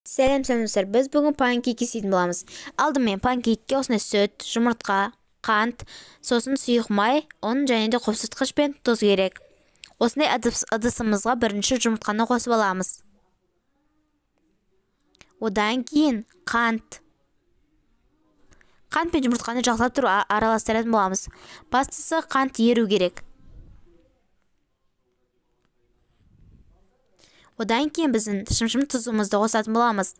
Сәлем достар, біз бүгін панкейк істейтін боламыз. Алдымен панкейкке осындай сүт, жұмыртқа, қант, сосын сұйық май, оның және де қопсытқыш пен тұз керек. Осындай ыдысымызға бірінші жұмыртқаны қосып аламыз. Одан кейін қант пен жұмыртқаны жақсылап тұрып араластыратын боламыз. Бастысы қант еру керек. Одан кейін біздің шым-шым тұзымызды қосатын боламыз.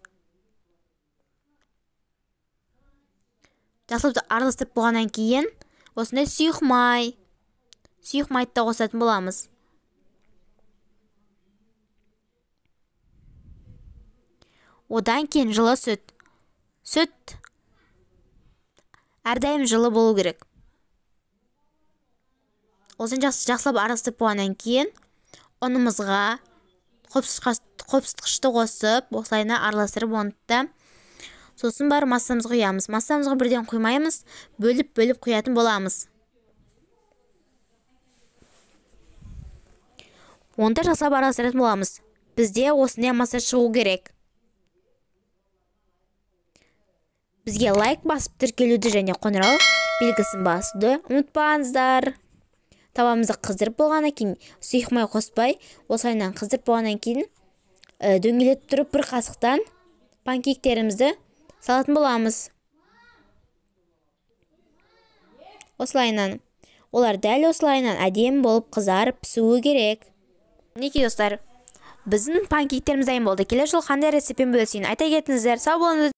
Жақсылап араластырып болғаннан кейін осындай сұйық майды да қосатын боламыз. Одан кейін жылы сүт әрдайым жылы болу керек. Осыны жақсылап араластырып болғаннан кейін ұнымызға қопсытқышты қосып, осылайына араластырып онда сосын бар массамызға құямыз. Массамызға бірден құймаймыз, бөліп құятын боламыз. Онда жақсылап араластыратын боламыз. Бізде осындай масса шығу керек. Бізге лайк басып тіркелуді және қоңырау белгісін басуды ұмытпаңыздар. Табамызды қыздырып болғаннан кейін сұйық май қоспай, осылайынан қыздырып болғаннан кейін дөңгелетіп тұрып бір қасықтан панкейктерімізді салатын боламыз. Осылайынан олар дәл осылайынан әдемі болып қызарып пісуі керек. Мінекей достар, біздің панкейктеріміз дайын болды. Келесі жолы қандай рецептпен бөлісейін айта кетіңіздер. Сау болыңыздар.